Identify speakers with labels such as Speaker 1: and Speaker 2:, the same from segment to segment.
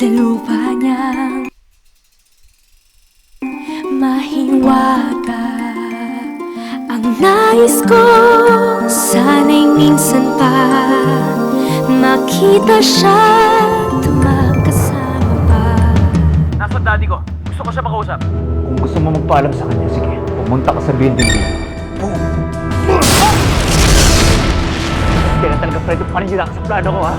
Speaker 1: sa lupa niyang mahiwaga. Ang nais ko, sana'y minsan pa makita siya tumakasama pa.
Speaker 2: Nasaan daddy ko? Gusto ko siya makausap.
Speaker 3: Kung gusto mo magpaalam sa kanya, sige, pumunta ka sa building niya. Hindi na talaga pwede paninira ka sa plano ko, ha?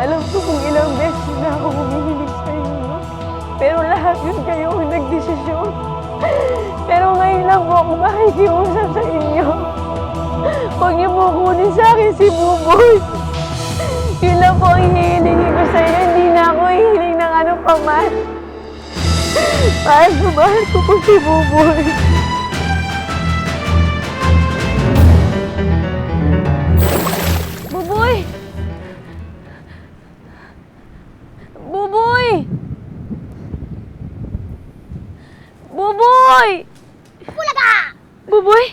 Speaker 4: Alam ko kung ilang beses na ako humihilig sa inyo. Pero lahat yun kayo ang nagdesisyon. Pero ngayon lang po ako makikiusap sa inyo. Huwag niyo po kunin sa akin si Buboy. Yun lang po ang hihilingin ko sa inyo. Hindi na ako hihiling ng ano pa man. Mahal ko po si Buboy. Buboy! Buboy! Buboy!
Speaker 5: Bulaga!
Speaker 4: Buboy!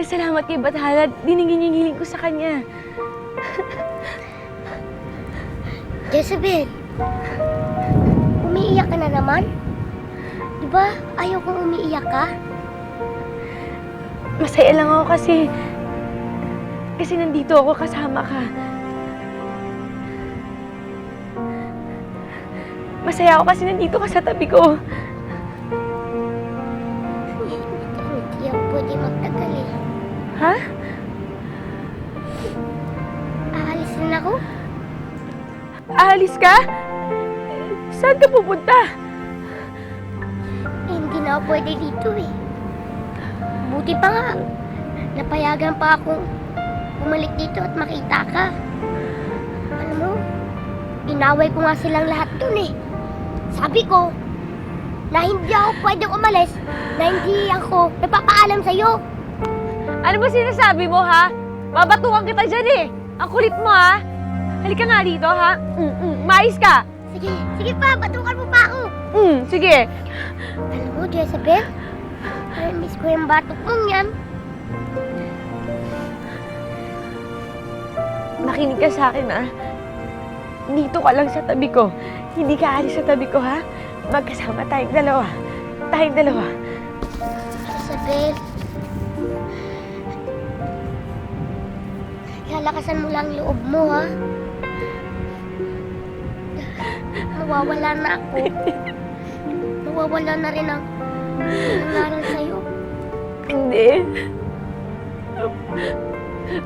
Speaker 4: Salamat kay Bathala. Dinigin yung hiling ko sa kanya.
Speaker 5: Jezebel, umiiyak ka na naman? Diba ayaw kong umiiyak ka?
Speaker 4: Masaya lang ako kasi nandito ako kasama ka. Masaya ako kasi nandito ka sa tabi ko.
Speaker 5: Hindi ako pwede magtagal eh.
Speaker 4: Ha?
Speaker 5: Aalis na ako?
Speaker 4: Aalis ka? Saan ka pupunta?
Speaker 5: Hindi na ako pwede dito eh. Buti pa nga, napayagan pa akong bumalik dito at makita ka. Alam mo, inaway ko nga silang lahat dun eh. Sabi ko, na hindi ako pwedeng umalis, na hindi ako napapaalam sa'yo.
Speaker 4: Ano ba sinasabi mo, ha? Babatukan kita dyan eh. Ang kulit mo, ha? Halika nga dito, ha? Mais ka.
Speaker 5: Sige pa, batukan mo pa ako.
Speaker 4: Sige.
Speaker 5: Alam mo, Jezebel, miss ko yung batok mong yan.
Speaker 4: Makinig ka sa akin, ha? Dito ka lang sa tabi ko. Hindi ka alis sa tabi ko, ha? Magkasama tayong dalawa. Tayong dalawa.
Speaker 5: Jezebel, lalakasan mo lang loob mo, ha? Mawawala na ako. Mawawala na rin ang nangaral sa'yo.
Speaker 4: Hindi.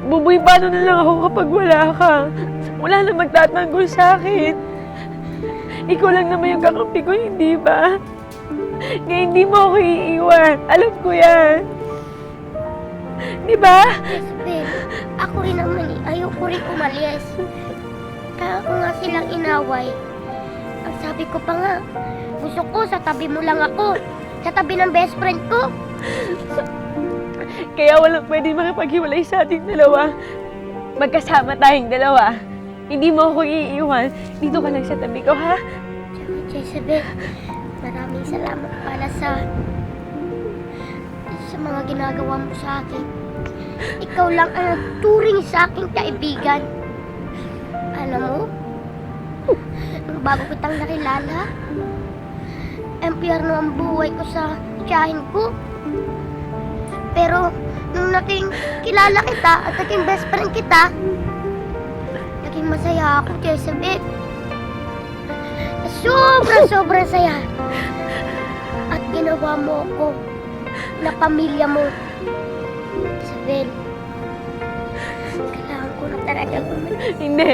Speaker 4: Buboy, paano na lang ako kapag wala ka? Wala na magtatanggol sa akin. Ikaw lang naman yung kakampi ko, hindi ba? Kaya hindi mo ako iiwan. Alam ko yan. Di ba?
Speaker 5: Jezebel, ako rin naman eh. Ayoko rin umalis. Kaya ako nga silang inaway. Ang sabi ko pa nga, gusto ko sa tabi mo lang ako. Sa tabi ng best friend ko.
Speaker 4: Kaya walang pwede makipaghiwalay sa ating dalawa. Magkasama tayong dalawa. Hindi mo ako iiwan. Dito ka lang sa tabi ko, ha?
Speaker 5: Jezebel, maraming salamat pala sa mga ginagawa mo sa akin. Ikaw lang ang nagturing sa aking kaibigan. Alam mo, nung bago kitang nakilala, impyerno ang buhay ko sa tiyahin ko. Pero, nung naging kilala kita at naging best friend kita, naging masaya ako, Jezebel. Sobrang saya. At ginawa mo ako na pamilya mo. Jezebel, kailangan ko na talaga umalis.
Speaker 4: Hindi.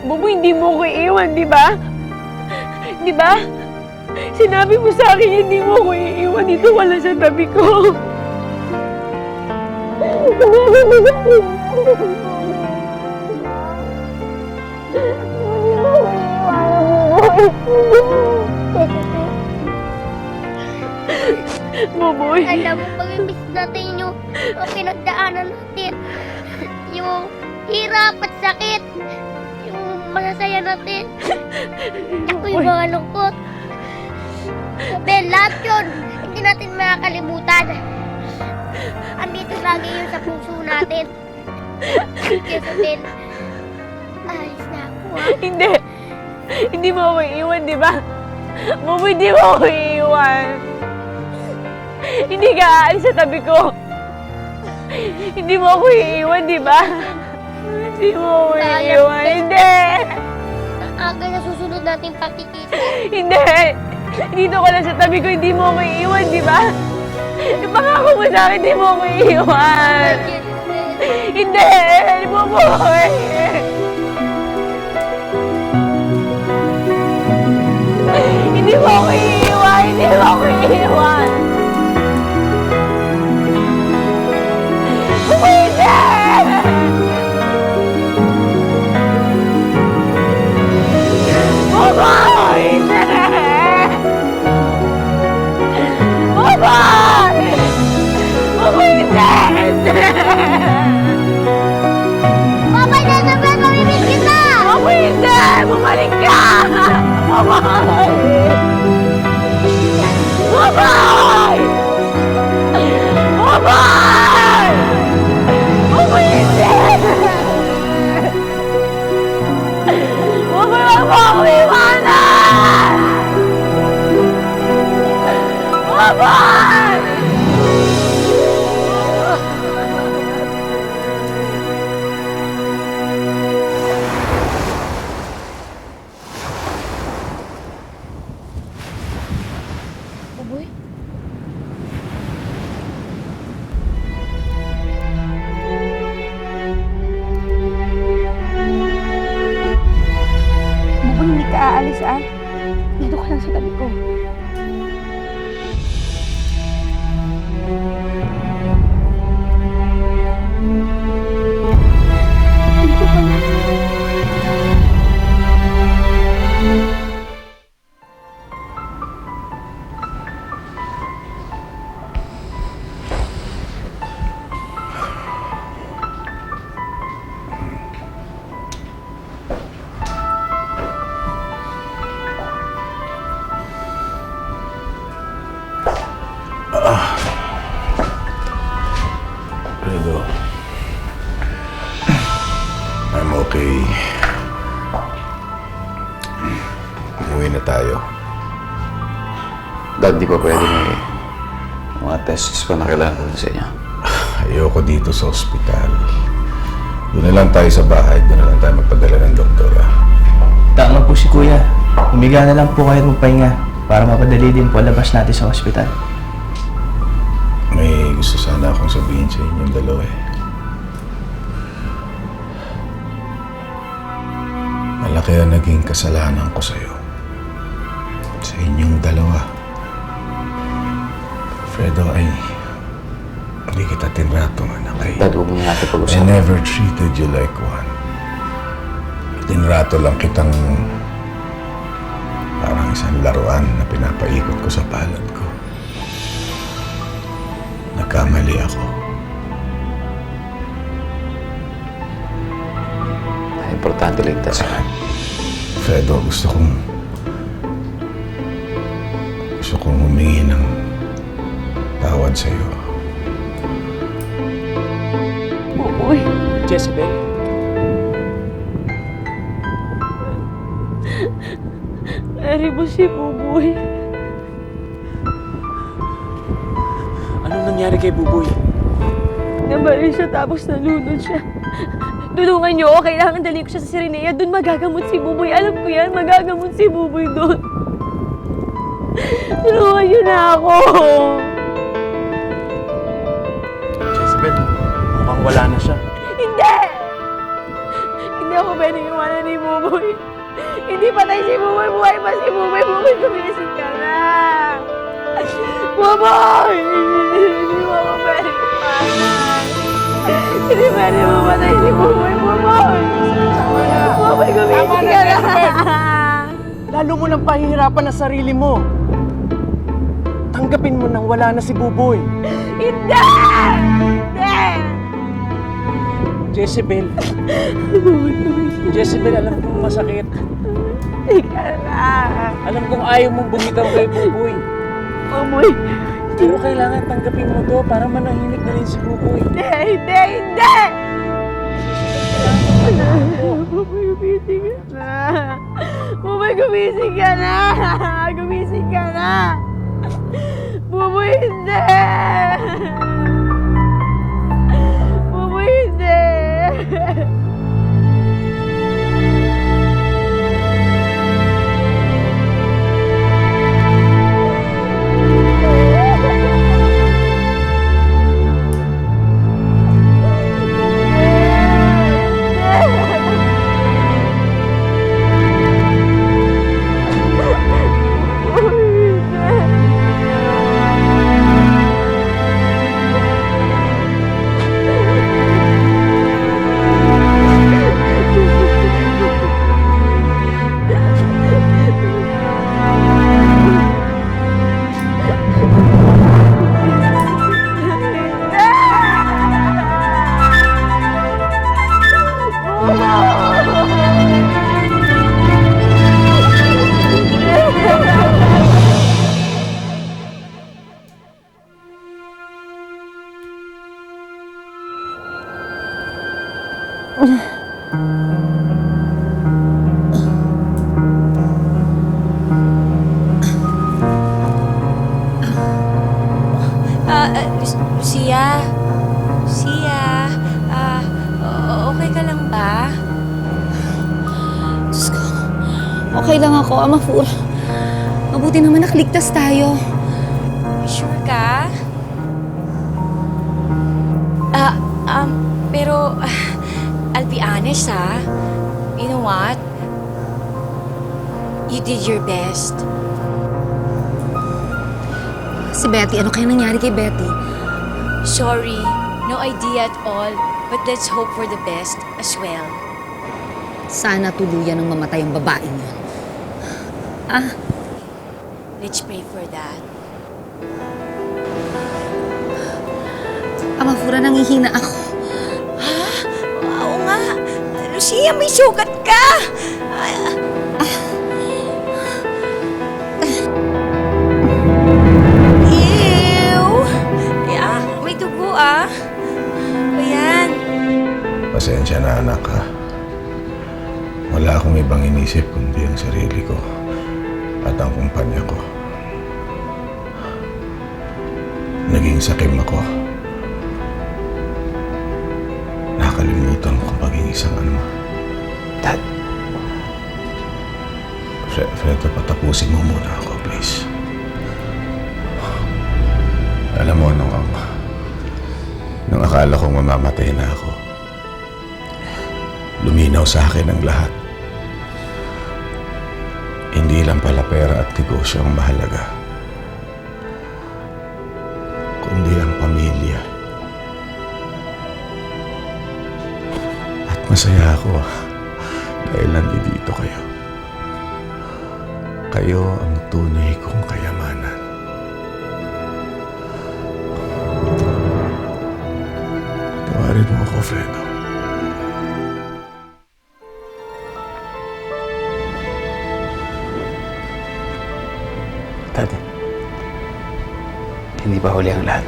Speaker 4: Buboy, hindi mo ko iiwan, di ba? Di ba? Sinabi mo sa akin, hindi mo ko iiwan. Dito wala sa tabi ko. Buboy.
Speaker 5: Alam mo, pag-ibig natin yung pinagdaanan natin. Yung hirap at sakit. Yung mga saya natin. Ako yung mga lungkot. Ben, lahat yun, hindi natin makakalimutan. Andito lagi yun sa puso natin. Kesa Ben, alis na ako ah.
Speaker 4: Hindi! Hindi mo ako iiwan, di ba? Buboy, hindi mo ako iiwan. Hindi ka aalis sa tabi ko. Hindi mo ako iiwan, di ba? Hindi mo ako iiwan. Hindi!
Speaker 5: Aga na susunod nating pakikita.
Speaker 4: Hindi! Dito ka lang sa tabi ko, hindi mo ako iiwan, di ba? Ipangako mo sa akin, hindi mo ako iiwan. Hindi! Hindi mo ako Hindi mo ako iiwan! Hindi mo ako iiwan! Hindi! Mama! Hindi! Mama! Mama, hindi! Hindi!
Speaker 5: Papa, nasabay, mamimit kita!
Speaker 4: Mama, hindi! Bumalik ka! Mama! Mama! Mama! Mama, hindi! Mama, wag mo ako iwanan! Mama!
Speaker 5: Buboy?
Speaker 4: Buboy, hindi ka aalis ah. Dito ka lang sa tabi ko. Dito ka lang.
Speaker 6: Fredo, I'm okay. Umuwi na tayo.
Speaker 7: Dad, di pa pwede may mga tests pa na kailangan ko sa inyo.
Speaker 6: Ayoko dito sa ospital. Doon na lang tayo sa bahay. Doon na lang tayo magpadala ng doktora.
Speaker 8: Tama po si Kuya. Humiga na lang po kayo at magpahinga para mapadali din po labas natin sa ospital.
Speaker 6: May gusto sana akong sabihin sa inyong dalawa eh. Malaki ang naging kasalanan ko sa'yo. Sa inyong dalawa. Fredo, ay hindi kita tinratong anak eh.
Speaker 7: Dad, huwag mo natin
Speaker 6: I
Speaker 7: pag-usapan.
Speaker 6: never treated you like one. Tinrato lang kitang parang isang laruan na pinapaikot ko sa palad ko. Nagkamali ako.
Speaker 7: Importante ligtas ka.
Speaker 6: Fredo, gusto kong humingi ng tawad sa'yo.
Speaker 4: Buboy.
Speaker 3: Jezebel,
Speaker 4: Nari mo si Buboy.
Speaker 3: anong nangyari kay Buboy?
Speaker 4: Nabaril siya tapos nalunod siya. Tulungan niyo ako. Kailangan dalhin ko siya sa Sirenea. Doon magagamot si Buboy. Alam ko yan. Magagamot si Buboy doon. Tulungan niyo na ako.
Speaker 3: Jezebel, mukhang wala na siya.
Speaker 4: Hindi! Hindi ako pwedeng iwanan ni Buboy. Hindi patay si Buboy. Buhay pa si Buboy. Buboy, gumising ka na. Buboy! Hindi mo ako pwedeng iwanan. Hindi pwede mamatay si Buboy. Buboy! Buboy, gumising ka na.
Speaker 3: Lalo mo nang pahihirapan ang sarili mo. Tanggapin mo nang wala na si Buboy.
Speaker 4: Hindi! Hindi!
Speaker 2: Jezebel. Jezebel, alam kong masakit.
Speaker 4: Ika na.
Speaker 2: Alam kong ayaw mong bumitaw kay Buboy.
Speaker 4: Umoy.
Speaker 2: Pero kailangan tanggapin mo to para manahimik na rin si Buboy.
Speaker 4: Hindi! Buboy, gumising ka na. Buboy, gumising ka na. Gumising ka na. Buboy, hindi. Buboy, hindi.
Speaker 1: Lucia? Lucia? Okay ka lang ba?
Speaker 9: Diyos ko, okay lang ako, Amafura. Mabuti naman nakaligtas tayo.
Speaker 1: Sure ka? Pero, I'll be honest you know what? You did your best.
Speaker 9: Si Betty, ano kaya nangyari kay Betty?
Speaker 1: Sorry, no idea at all. But let's hope for the best as well.
Speaker 9: Sana tuluyan ng mamatay ang babaeng yun.
Speaker 1: Let's pray for that.
Speaker 9: Amafura, nangihina ako.
Speaker 1: Oo nga. Lucia, may sugat ka! Ew! May dugo Ayan.
Speaker 6: Pasensya na, anak, ha. Wala akong ibang inisip kundi ang sarili ko at ang kumpanya ko. Naging sakim ako. Nakalimutan ko maging isang ano.
Speaker 7: Dad,
Speaker 6: Fredo, patapusin mo muna ako, please. Alam mo, nung akala kong mamamatay na ako, luminaw sa akin ang lahat. Hindi lang pala pera at negosyo ang mahalaga, kundi ang pamilya. At masaya ako dahil nandito kayo. Kayo ang tunay kong kayamanan. Tawarin mo ako, Fredo.
Speaker 7: Dad, hindi ba huli ang lahat?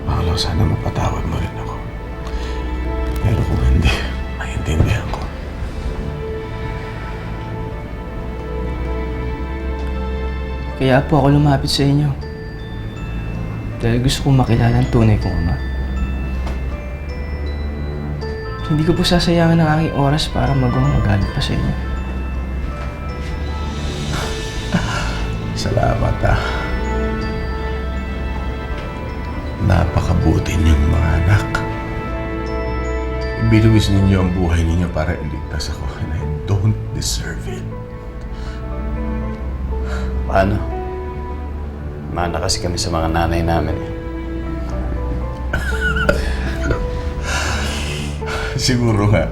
Speaker 6: Paolo, sana mapatawad mo rin ako. Pero kung hindi, maintindihan ko.
Speaker 8: Kaya po ako lumapit sa inyo. Dahil gusto kong makilala ang tunay kong ama. Hindi ko po sasayangan ang aking oras para magalit pa sa inyo.
Speaker 6: Salamat, Napakabuti niyong mga anak. Ibinuwis ninyo ang buhay ninyo para iligtas ako, and I don't deserve it.
Speaker 7: Paano? Mana kasi kami sa mga nanay namin.
Speaker 6: Siguro nga.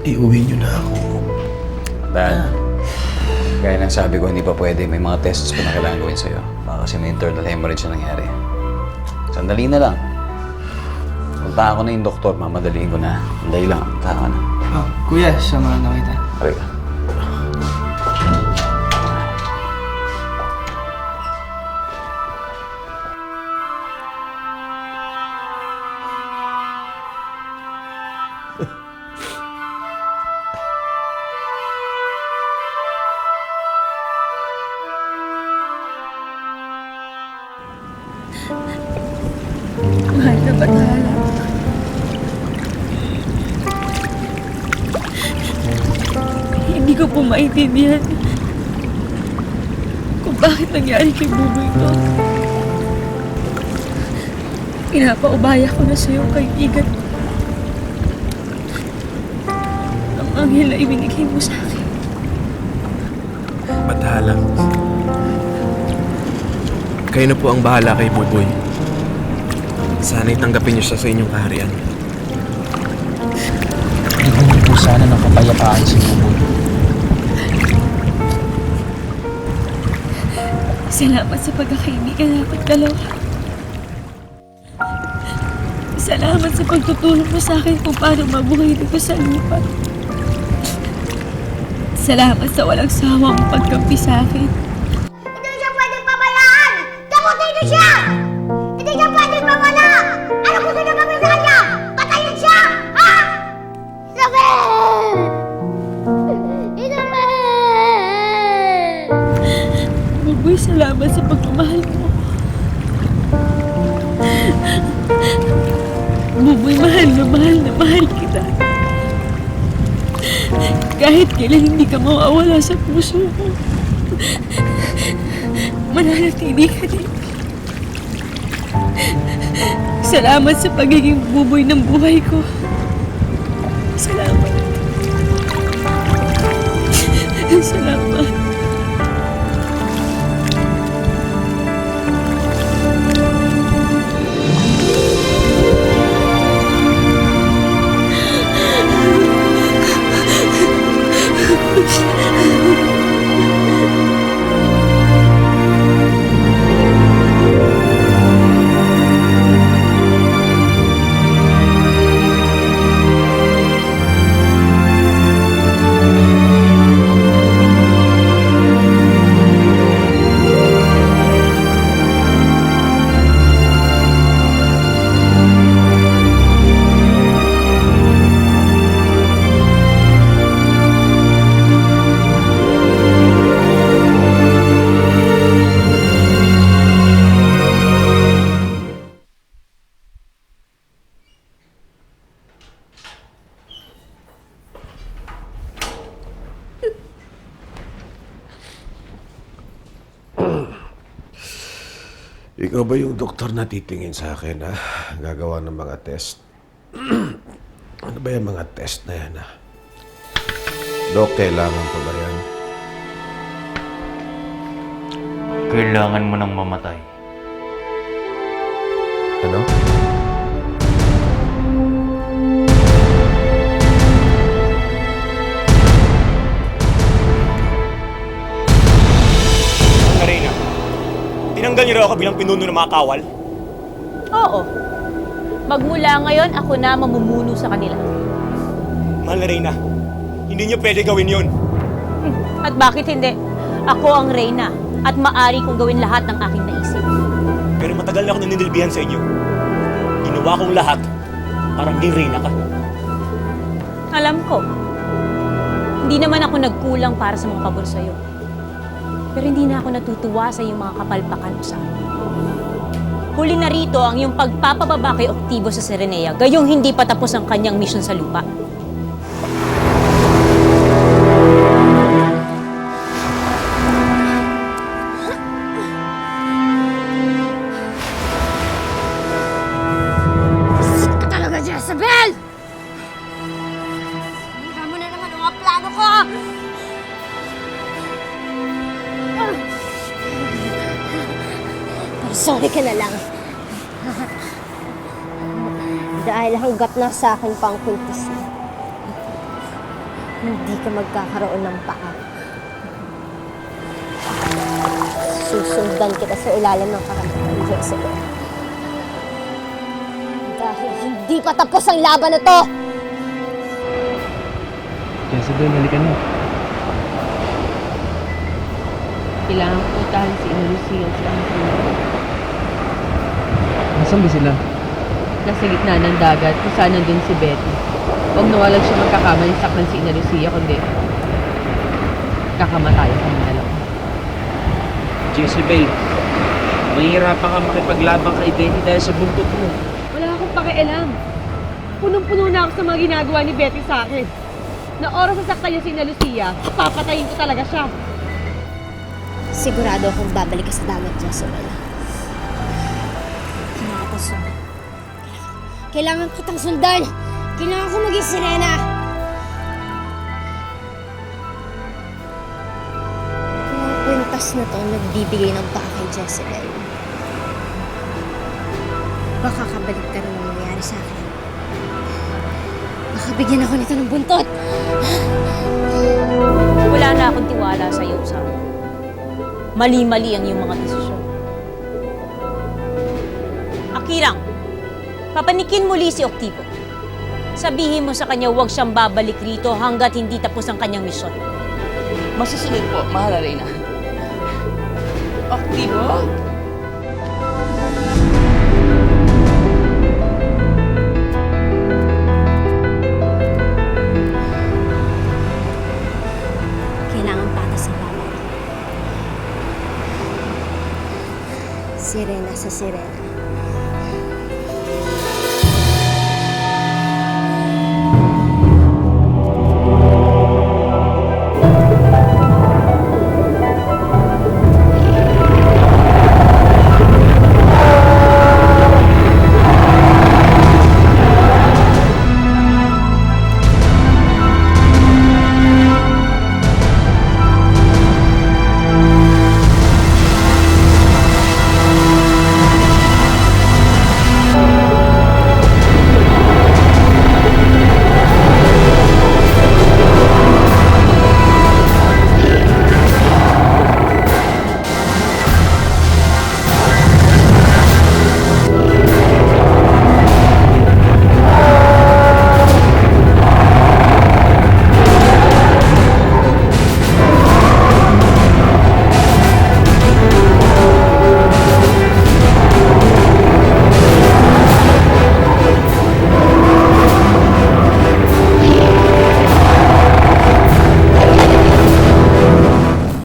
Speaker 6: iuwi niyo na ako.
Speaker 7: Dad, gaya ng sabi ko, hindi pa pwede. May mga tests pa na kailangan gawin sa'yo. Baka kasi may internal hemorrhage na nangyari. Sandali na lang. Punta ako na yung doktor, mamadaliin ko na. Sandali lang, punta ka na.
Speaker 8: Oh, kuya, samahan na kita.
Speaker 7: Halika.
Speaker 9: Mahal na Bathala. Hindi ko po maintindihan kung bakit nangyari kay Buboy to. Pinapaubaya ko na sa'yo, kaibigan ko. Ang anghel na ibinigay mo sa akin.
Speaker 10: Bathala. Kayo na po ang bahala kay Buboy. Sana'y tanggapin niyo siya sa inyong kaharian.
Speaker 8: Bigyan niyo po sana ng kapayapaan si Buboy.
Speaker 9: Salamat sa pagkakaibigan natin dalawa. Salamat sa pagtutulong mo sa akin kung paano mabuhay dito sa lupa. Salamat sa walang sawang pagkampi sa akin.
Speaker 5: Hindi siya pwedeng pabayaan! Gamutin niyo siya! Hindi siya pwedeng mawala! Ano gusto niyo gawin sa kanya? Patayin siya! Ha? Isabel! Isabel!
Speaker 9: Buboy, salamat sa pagmamahal mo. Buboy, mahal na mahal kita. Kahit kailan hindi ka mawawala sa puso ko. Mananatili ka din. Salamat sa pagiging buboy ng buhay ko. Salamat. Salamat.
Speaker 6: Ikaw ba yung doktor na titingin sa akin, ha? Gagawa ng mga test. Ano ba yung mga test na yan, ha? Dok, kailangan pa ba yan?
Speaker 3: Kailangan mo nang mamatay.
Speaker 6: Ano?
Speaker 10: Karina, tinanggal niyo raw ako bilang pinuno ng mga kawal?
Speaker 4: Oo. Magmula ngayon, ako na mamumuno sa kanila.
Speaker 10: Mahal na Reyna, hindi niyo pwede gawin yun.
Speaker 4: At bakit hindi? Ako ang reyna at maari kong gawin lahat ng aking naisip.
Speaker 10: Pero matagal na ako naninilbihan sa inyo. Ginawa kong lahat para maging Reyna ka.
Speaker 4: Alam ko, hindi naman ako nagkulang para sa mga pabor sa'yo. Pero hindi na ako natutuwa sa iyong mga kapalpakan mo sa akin. Huli na rito ang iyong pagpapababa kay Octavio sa Serenea, gayong hindi pa tapos ang kanyang misyon sa lupa.
Speaker 5: Ka talaga, Jezebel! Hindi mo na naman ang mga plano ko! Sorry ka na lang. Dahil hanggat na sa akin pang kuntis mo. hindi ka magkakaroon ng paa. Susundan kita sa ilalim ng karagatan, Jezebel. Dahil hindi pa tapos ang laban na to!
Speaker 8: Jezebel, halika na.
Speaker 4: Kailangan ko puntahan si Ina Lucia sa anak ko.
Speaker 8: Nasaan ba sila?
Speaker 4: Nasa gitna ng dagat kung saan nandun si Betty. Huwag na walang siya magkakamali saktan si Ina Lucia, kundi kakamatayan kami dalawa.
Speaker 2: Jezebel, mahihirapan ka makipaglaban kay Betty dahil sa buntot mo.
Speaker 4: Wala akong pakialam. Punong-puno na ako sa mga ginagawa ni Betty sa akin. Na oras sasaktan niya si Ina Lucia, papatayin ko talaga siya.
Speaker 5: Sigurado akong babalik ka sa dagat, Jezebel. Kailangan kitang sundan! Kailangan ko maging sirena! Ang kwintas na to nagbibigay ng paa kay Jezebel. Baka kabalik ka rin ang nangyayari sa akin. Baka bigyan ako nito ng buntot!
Speaker 1: Wala na akong tiwala sa iyo, Sam. Mali-mali ang iyong mga desisyon. Akirang, papanikin muli si Octivo. Sabihin mo sa kanya huwag siyang babalik rito hanggat hindi tapos ang kanyang misyon.
Speaker 2: Masusunod po, mahal na Reyna. Aktibo?
Speaker 5: Kailangan patas ang laban. Sirena sa sirena.